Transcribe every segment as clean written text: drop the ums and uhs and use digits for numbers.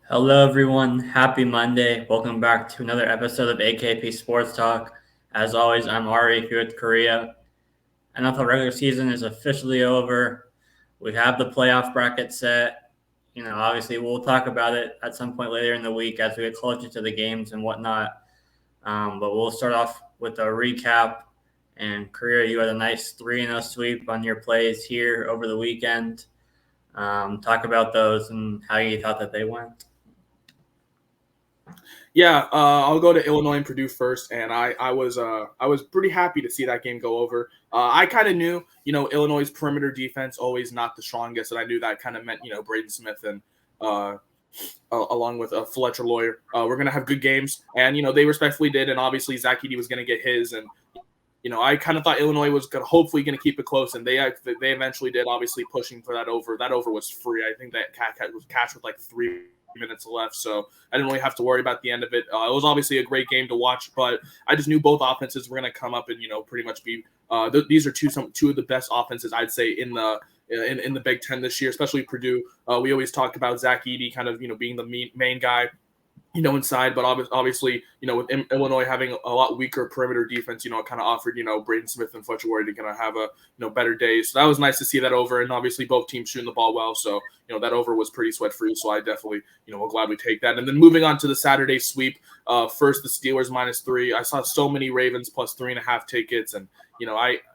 Hello, everyone. Happy Monday. Welcome back to another episode of AKP Sports Talk. As always, I'm Ari here with Korea. NFL regular season is officially over. We have the playoff bracket set. Obviously, we'll talk about it at some point later in the week as we get closer to the games and whatnot. But we'll start off with a recap. And Korea, you had a nice 3-0 sweep on your plays here over the weekend. Talk about those and how you thought that they went. Yeah, I'll go to Illinois and Purdue first, and I was pretty happy to see that game go over. I kind of knew, Illinois' perimeter defense always not the strongest, and I knew that kind of meant, Braden Smith and along with Fletcher Lawyer, we're gonna have good games, and they respectfully did, and obviously Zach Edey was gonna get his, and I kind of thought Illinois was hopefully going to keep it close, and they eventually did. Obviously, pushing for that over. That over was free. I think that cat was catch with like 3 minutes left, so I didn't really have to worry about the end of it. It was obviously a great game to watch, but I just knew both offenses were going to come up and pretty much be. These are two of the best offenses I'd say in the Big Ten this year, especially Purdue. We always talk about Zach Edey kind of being the main guy, inside, but obviously, with Illinois having a lot weaker perimeter defense, it kind of offered, Braden Smith and Fletcher Ward to kind of have a, better days. So that was nice to see that over, and obviously both teams shooting the ball well. So, that over was pretty sweat free. So I definitely, will gladly take that. And then moving on to the Saturday sweep, first the Steelers -3. I saw so many Ravens +3.5 tickets, and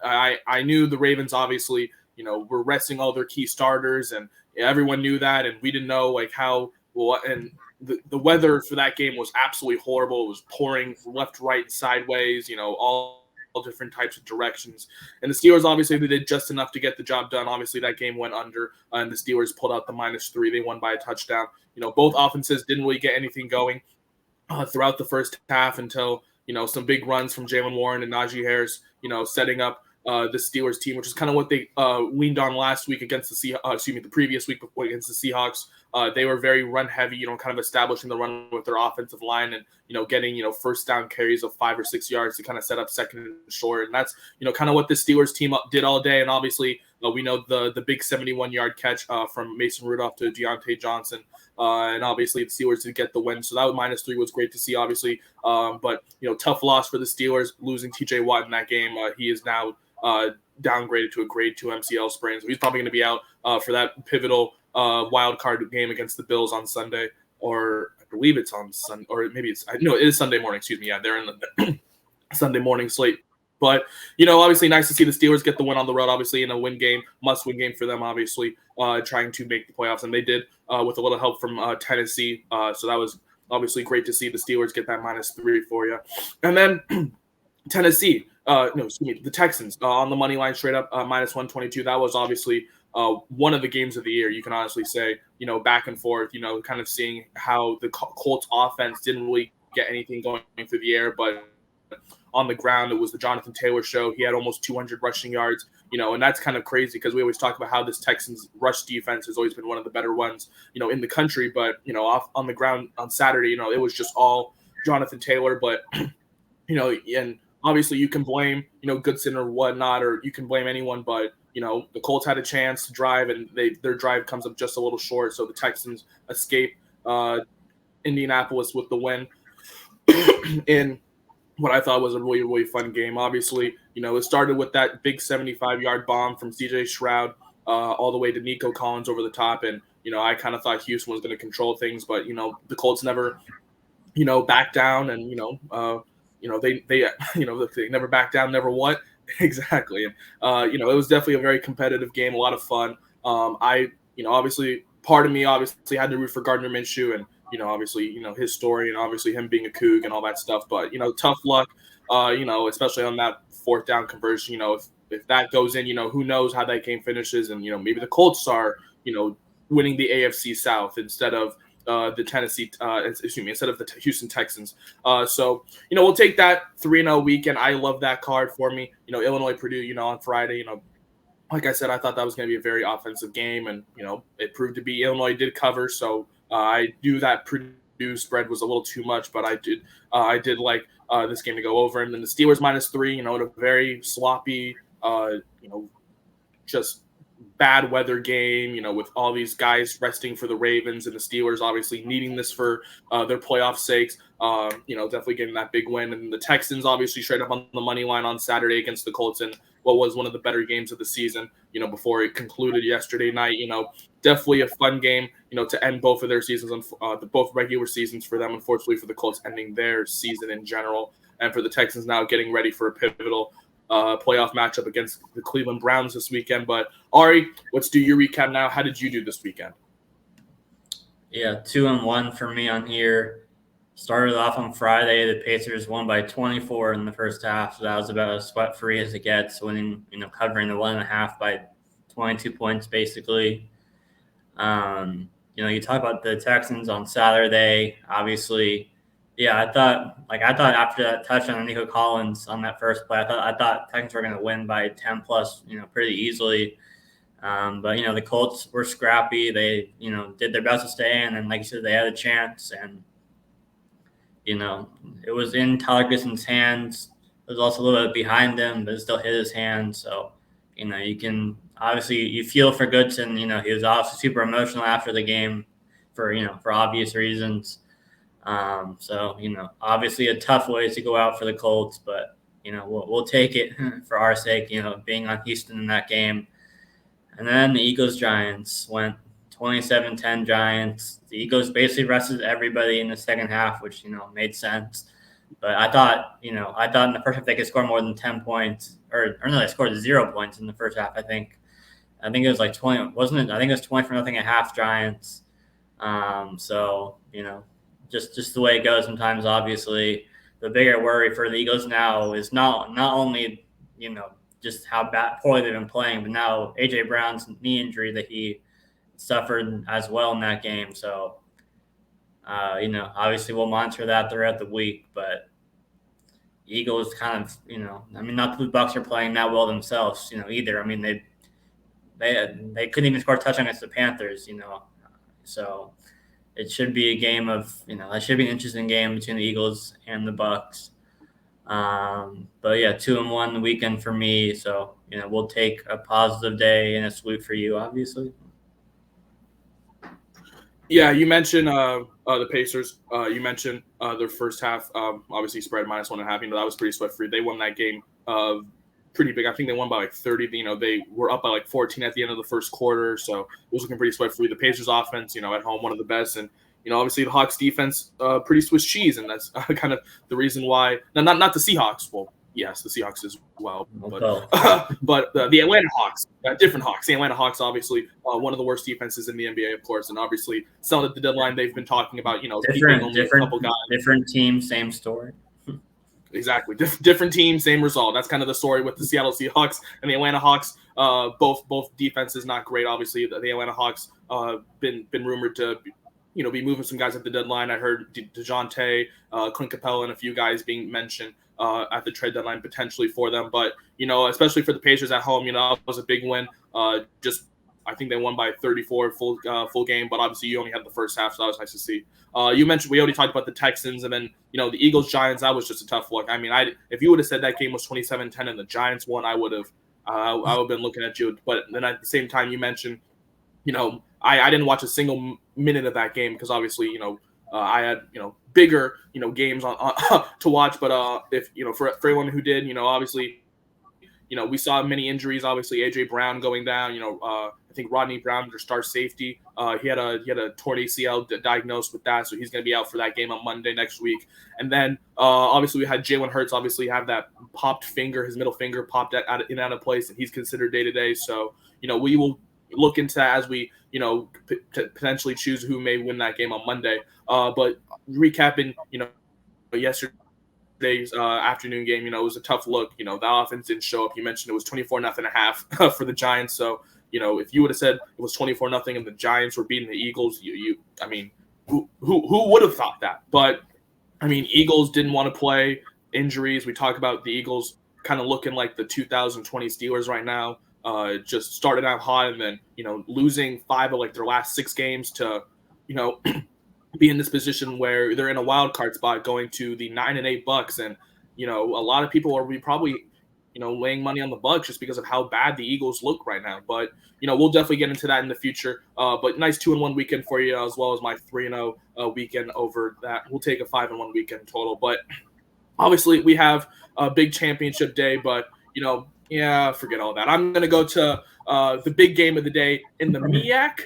I knew the Ravens obviously, were resting all their key starters, and everyone knew that, and we didn't know like how well and. The weather for that game was absolutely horrible. It was pouring left, right, and sideways, all different types of directions. And the Steelers, obviously, they did just enough to get the job done. Obviously, that game went under, and the Steelers pulled out the -3. They won by a touchdown. Both offenses didn't really get anything going throughout the first half until, some big runs from Jalen Warren and Najee Harris, setting up the Steelers team, which is kind of what they leaned on last week against the previous week against the Seahawks. They were very run heavy, kind of establishing the run with their offensive line and, getting, first down carries of 5 or 6 yards to kind of set up second and short. And that's, kind of what the Steelers team did all day. And obviously we know the big 71-yard catch from Mason Rudolph to Deontay Johnson. And obviously the Steelers did get the win. So that -3 was great to see, obviously. But, tough loss for the Steelers, losing TJ Watt in that game. He is now downgraded to a grade 2 MCL sprain. So he's probably going to be out for that pivotal wild card game against the Bills on Sunday, or I believe it's on Sunday, or maybe it is Sunday morning. Excuse me. Yeah, they're in the Sunday morning slate. But, obviously nice to see the Steelers get the win on the road, obviously in a must-win game for them, obviously, trying to make the playoffs. And they did with a little help from Tennessee. So that was obviously great to see the Steelers get that -3 for you. And then Tennessee, the Texans on the money line straight up -122. That was obviously one of the games of the year, you can honestly say, back and forth, kind of seeing how the Colts offense didn't really get anything going through the air, but on the ground, it was the Jonathan Taylor show. He had almost 200 rushing yards, and that's kind of crazy because we always talk about how this Texans rush defense has always been one of the better ones, in the country. But, off on the ground on Saturday, it was just all Jonathan Taylor. But, and obviously you can blame, Goodson or whatnot, or you can blame anyone, but, the Colts had a chance to drive, and their drive comes up just a little short. So the Texans escape Indianapolis with the win in what I thought was a really, really fun game. Obviously, it started with that big 75-yard bomb from CJ Stroud all the way to Nico Collins over the top. And, I kind of thought Houston was going to control things, but, the Colts never, backed down, and, they never back down, never what? Exactly. And, it was definitely a very competitive game, a lot of fun. Obviously, part of me obviously had to root for Gardner Minshew, and, obviously, his story, and obviously him being a Coug and all that stuff. But, tough luck, especially on that fourth down conversion. If that goes in, who knows how that game finishes. And, maybe the Colts are, winning the AFC South instead of instead of the Houston Texans. So, we'll take that 3-0 weekend. I love that card for me. Illinois, Purdue, on Friday, like I said, I thought that was going to be a very offensive game, and, it proved to be. Illinois did cover, so I knew that Purdue spread was a little too much, but I did like this game to go over. And then the Steelers -3, a very sloppy, just bad weather game, with all these guys resting for the Ravens and the Steelers obviously needing this for their playoff sakes. Definitely getting that big win. And the Texans obviously straight up on the money line on Saturday against the Colts in what was one of the better games of the season, before it concluded yesterday night. Definitely a fun game, to end both of their seasons, both regular seasons for them. Unfortunately for the Colts, ending their season in general, and for the Texans now getting ready for a pivotal playoff matchup against the Cleveland Browns this weekend. But Ari, let's do your recap now. How did you do this weekend? Yeah, 2-1 for me on here. Started off on Friday. The Pacers won by 24 in the first half, so that was about as sweat-free as it gets, winning, covering the 1.5 by 22 points, basically. You talk about the Texans on Saturday. Obviously, yeah, I thought after that touchdown on Nico Collins on that first play, I thought Texans were going to win by 10 plus, pretty easily. But the Colts were scrappy. They did their best to stay in, and like you said, they had a chance, and it was in Tyler Gibson's hands. It was also a little bit behind him, but it still hit his hand. So you can obviously you feel for Goodson. He was obviously super emotional after the game for obvious reasons. So obviously a tough way to go out for the Colts, but we'll take it for our sake. Being on Houston in that game. And then the Eagles-Giants went 27-10 Giants. The Eagles basically rested everybody in the second half, which, made sense. But I thought in the first half they could score more than 10 points. Or no, they scored 0 points in the first half, I think. I think it was like 20, wasn't it? I think it was 20-0 at half Giants. So, just the way it goes sometimes, obviously. The bigger worry for the Eagles now is not only, just how poorly they've been playing, but now A.J. Brown's knee injury that he suffered as well in that game. So, obviously we'll monitor that throughout the week, but Eagles kind of, not that the Bucs are playing that well themselves, either. I mean, they couldn't even score a touchdown against the Panthers, so it should be a game of, it should be an interesting game between the Eagles and the Bucs. But yeah, 2-1 the weekend for me. So, we'll take a positive day and a sweep for you, obviously. Yeah, you mentioned the Pacers. You mentioned their first half, obviously spread -1.5. That was pretty sweat-free. They won that game pretty big. I think they won by like 30. They were up by like 14 at the end of the first quarter, so it was looking pretty sweat-free. The Pacers offense, at home, one of the best, and obviously the Hawks defense, pretty Swiss cheese, and that's kind of the reason why. Not the Seahawks. Well, yes, the Seahawks as well, but the Atlanta Hawks, different Hawks. The Atlanta Hawks, obviously, one of the worst defenses in the NBA, of course, and obviously, selling at the deadline, they've been talking about, keeping only a couple guys. Different team, same story. Exactly, different team, same result. That's kind of the story with the Seattle Seahawks and the Atlanta Hawks. Both defenses not great. Obviously, the Atlanta Hawks been rumored to be moving some guys at the deadline. I heard DeJounte, Clint Capella, and a few guys being mentioned at the trade deadline potentially for them. But, especially for the Pacers at home, it was a big win. I think they won by 34 full game, but obviously you only had the first half, so that was nice to see. You mentioned we already talked about the Texans, and then the Eagles Giants. That was just a tough look. I mean, if you would have said that game was 27-10 and the Giants won, I would have been looking at you. But then at the same time, you mentioned, I didn't watch a single minute of that game because obviously I had bigger games on to watch. But if for everyone who did, obviously. We saw many injuries. Obviously, AJ Brown going down. I think Rodney Brown, their star safety, he had a torn ACL diagnosed with that, so he's going to be out for that game on Monday next week. And then obviously we had Jalen Hurts. Obviously have that popped finger, his middle finger popped out of place, and he's considered day to day. So we will look into that as we potentially choose who may win that game on Monday. But recapping, yesterday's afternoon game, it was a tough look. The offense didn't show up. You mentioned it was 24-0 a half for the Giants. So, if you would have said it was 24-0 and the Giants were beating the Eagles, I mean, who would have thought that? But I mean, Eagles didn't want to play. Injuries. We talk about the Eagles kind of looking like the 2020 Steelers right now. Just started out hot and then, losing 5 of like their last 6 games to, be in this position where they're in a wild card spot going to the 9-8 Bucks. And, a lot of people are probably laying money on the Bucks just because of how bad the Eagles look right now. But we'll definitely get into that in the future. But nice 2-1 weekend for you, as well as my 3-0 weekend over that. We'll take a 5-1 weekend total. But obviously, we have a big championship day. But yeah, forget all that. I'm gonna go to the big game of the day in the MEAC.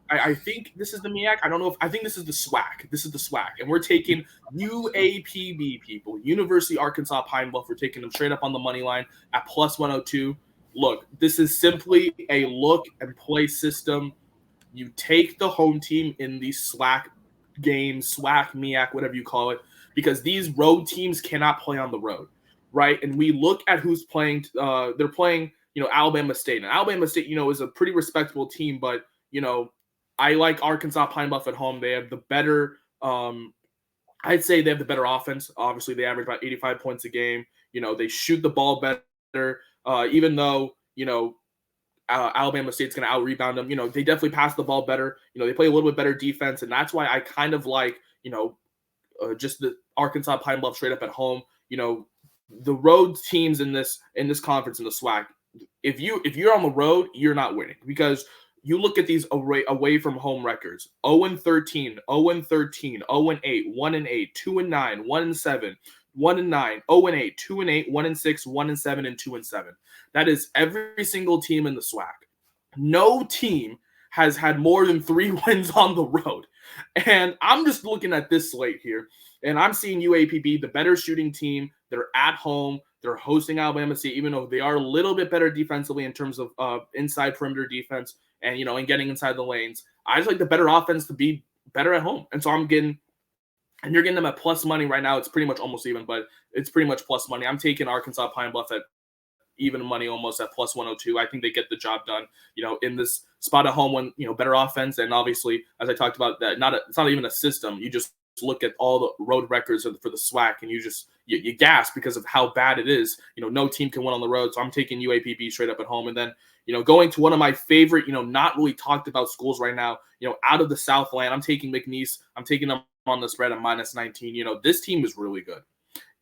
I think this is the MEAC. I don't know if I think this is the SWAC. This is the SWAC, and we're taking UAPB people, University Arkansas Pine Bluff. We're taking them straight up on the money line at plus 102. Look, this is simply a look and play system. You take the home team in the SWAC game, SWAC, MEAC, whatever you call it, because these road teams cannot play on the road, right? And we look at who's playing. They're playing, Alabama State, and Alabama State, is a pretty respectable team, but I like Arkansas Pine Bluff at home. They have the better, I'd say they have the better offense. Obviously, they average about 85 points a game. They shoot the ball better, even though, Alabama State's going to out-rebound them. They definitely pass the ball better. They play a little bit better defense, and that's why I kind of like, just the Arkansas Pine Bluff straight up at home. The road teams in this conference in the SWAC, if you're on the road, you're not winning because – you look at these away from home records: 0-13, 0-13, 0-8, 1-8, 2-9, 1-7, 1-9, 0-8, 2-8, 1-6, 1-7, and 2-7. That is every single team in the SWAC. No team has had more than 3 wins on the road. And I'm just looking at this slate here, and I'm seeing UAPB, the better shooting team. They're at home. They're hosting Alabama State, even though they are a little bit better defensively in terms of inside perimeter defense and, and getting inside the lanes. I just like the better offense to be better at home. And so you're getting them at plus money right now. It's pretty much almost even, but it's pretty much plus money. I'm taking Arkansas Pine Bluff at even money almost at plus 102. I think they get the job done, in this spot at home when, better offense. And obviously, as I talked about, that it's not even a system. You just look at all the road records for the SWAC and you gasp because of how bad it is. No team can win on the road. So I'm taking UAPB straight up at home. And then, going to one of my favorite, not really talked about schools right now, out of the Southland, I'm taking McNeese. I'm taking them on the spread at minus 19. This team is really good.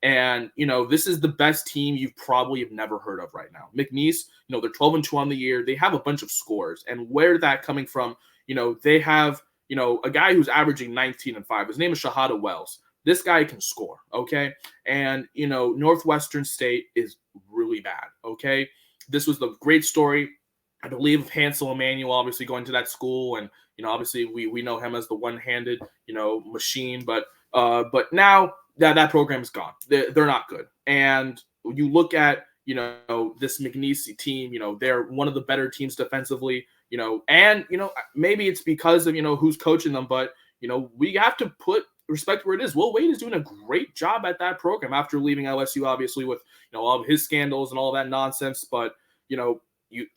And, this is the best team you've probably have never heard of right now. McNeese, they're 12-2 on the year. They have a bunch of scores. And where that coming from, they have, a guy who's averaging 19-5. His name is Shahada Wells. This guy can score, okay? And, Northwestern State is really bad, okay? This was the great story, I believe, of Hansel Emmanuel, obviously going to that school. And, obviously we know him as the one-handed, machine. But now that program is gone. They're not good. And you look at, this McNeese team, they're one of the better teams defensively, and, maybe it's because of, who's coaching them. But, we have to put respect where it is. Will Wade is doing a great job at that program after leaving LSU, obviously, with, all of his scandals and all that nonsense. But,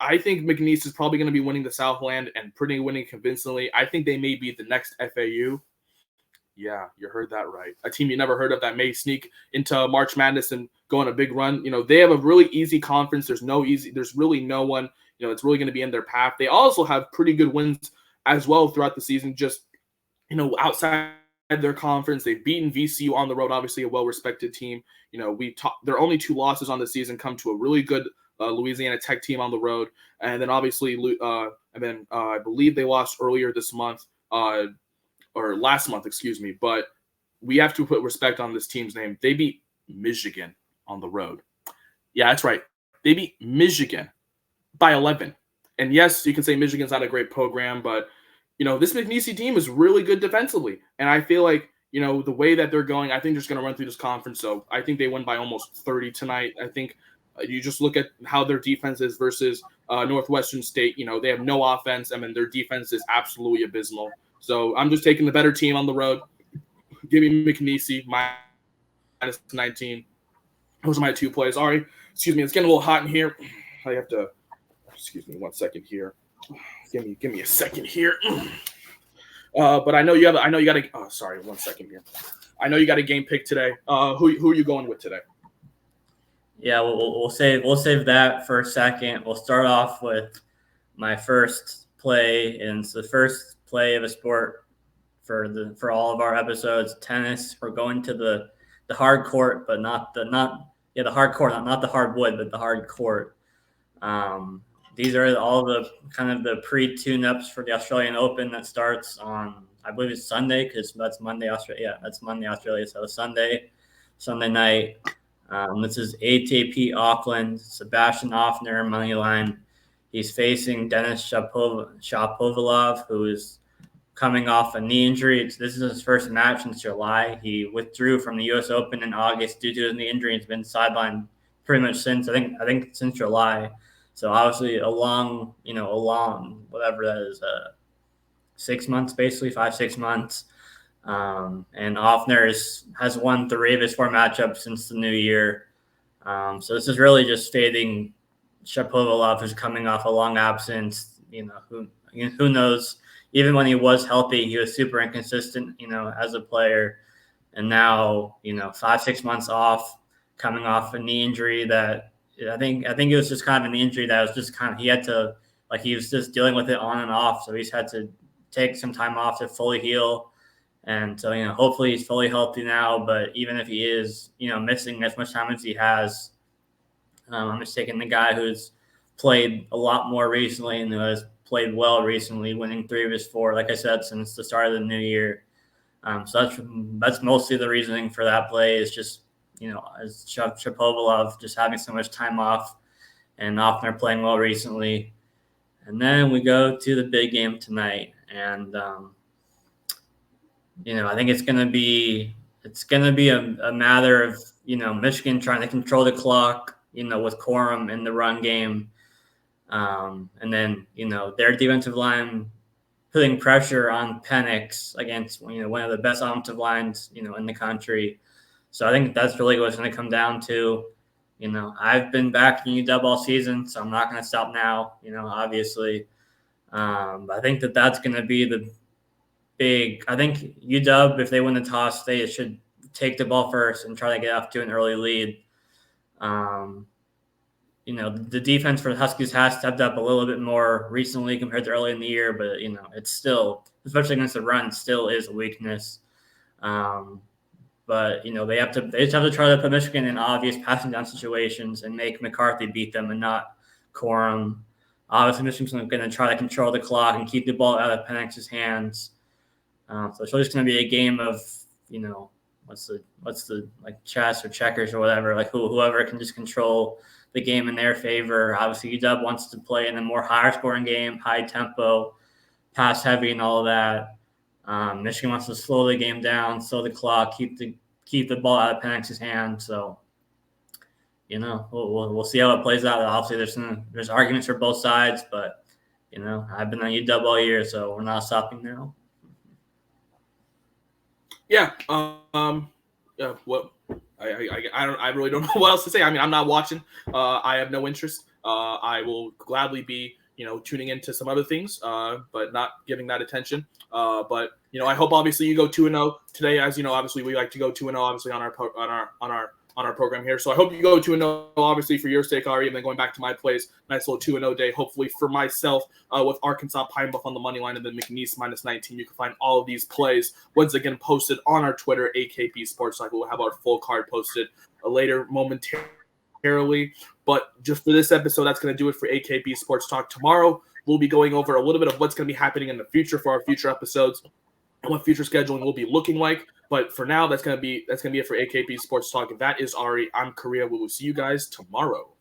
I think McNeese is probably going to be winning the Southland and winning convincingly. I think they may be the next FAU. Yeah, you heard that right. A team you never heard of that may sneak into March Madness and go on a big run. They have a really easy conference. There's really no one, it's really going to be in their path. They also have pretty good wins as well throughout the season, just, outside their conference. They've beaten VCU on the road, obviously a well-respected team. Their only 2 losses on the season come to a really good Louisiana Tech team on the road. And then obviously, I believe they lost earlier this month, or last month, excuse me. But we have to put respect on this team's name. They beat Michigan on the road. Yeah, that's right. They beat Michigan by 11. And yes, you can say Michigan's not a great program, but, this McNeese team is really good defensively. And I feel like, the way that they're going, I think they're just going to run through this conference. So I think they win by almost 30 tonight. I think you just look at how their defense is versus Northwestern State. They have no offense. I mean, their defense is absolutely abysmal. So I'm just taking the better team on the road. Give me McNeese minus 19. Those are my 2 plays. Sorry, excuse me. It's getting a little hot in here. I have to. Excuse me, 1 second here. Give me a second here. But I know you got a. Oh, sorry, 1 second here. I know you got a game pick today. Who are you going with today? Yeah, we'll save that for a second. We'll start off with my first play, and it's the first play of a sport for all of our episodes. Tennis. We're going to the hard court, but not the hard court, not the hard wood, but the hard court. These are all the kind of the pre-tune-ups for the Australian Open that starts on, I believe it's Sunday, because that's Monday, Australia. Yeah, that's Monday, Australia. So Sunday night. This is ATP Auckland. Sebastian Offner, money line. He's facing Denis Shapovalov, who is coming off a knee injury. This is his first match since July. He withdrew from the U.S. Open in August due to his knee injury. He's been sidelined pretty much since, I think since July. So obviously a long, whatever that is, 6 months, basically 5-6 months. And Offner has won 3 of his 4 matchups since the new year. So this is really just fading Shapovalov, who's coming off a long absence. Who knows? Even when he was healthy, he was super inconsistent, as a player. And now, 5-6 months off, coming off a knee injury that I think it was just kind of an injury that was just kind of, he was just dealing with it on and off. So he's had to take some time off to fully heal. And so, hopefully he's fully healthy now. But even if he is, missing as much time as he has, I'm just taking the guy who's played a lot more recently and who has played well recently, winning 3 of his 4, like I said, since the start of the new year. So that's mostly the reasoning for that play is just, as Shapovalov just having so much time off and Offner playing well recently. And then we go to the big game tonight. And, I think it's going to be a matter of, Michigan trying to control the clock, with Corum in the run game. And then, their defensive line putting pressure on Penix against, one of the best offensive lines, in the country. So I think that's really what it's going to come down to. I've been backing UW all season, so I'm not going to stop now, obviously. But I think that's going to be the big – I think UW, if they win the toss, they should take the ball first and try to get off to an early lead. The defense for the Huskies has stepped up a little bit more recently compared to early in the year, but, it's still, especially against the run, still is a weakness. But, they just have to try to put Michigan in obvious passing down situations and make McCarthy beat them and not Corum. Obviously, Michigan's going to try to control the clock and keep the ball out of Penix's hands. So it's just going to be a game of, what's the like chess or checkers or whatever, like whoever can just control the game in their favor. Obviously, UW wants to play in a more higher scoring game, high tempo, pass heavy, and all of that. Michigan wants to slow the game down, slow the clock, keep the ball out of Penix's hand. So, we'll see how it plays out. Obviously, there's arguments for both sides, but I've been on UW all year, so we're not stopping now. Yeah. Yeah. What? I really don't know what else to say. I mean, I'm not watching. I have no interest. I will gladly be, tuning into some other things, but not giving that attention. But I hope obviously you go 2-0 today. As you know, obviously we like to go 2-0 obviously on our program here. So I hope you go 2-0 obviously for your sake, Ari, and then going back to my plays, nice little 2-0 day. Hopefully for myself with Arkansas Pine Bluff on the money line and then McNeese -19. You can find all of these plays once again posted on our Twitter, AKP Sports Talk. We'll have our full card posted later momentarily. But just for this episode, that's going to do it for AKP Sports Talk. Tomorrow, we'll be going over a little bit of what's going to be happening in the future for our future episodes and what future scheduling will be looking like. But for now, that's going to be it for AKP Sports Talk. That is Ari. I'm Korea. We will see you guys tomorrow.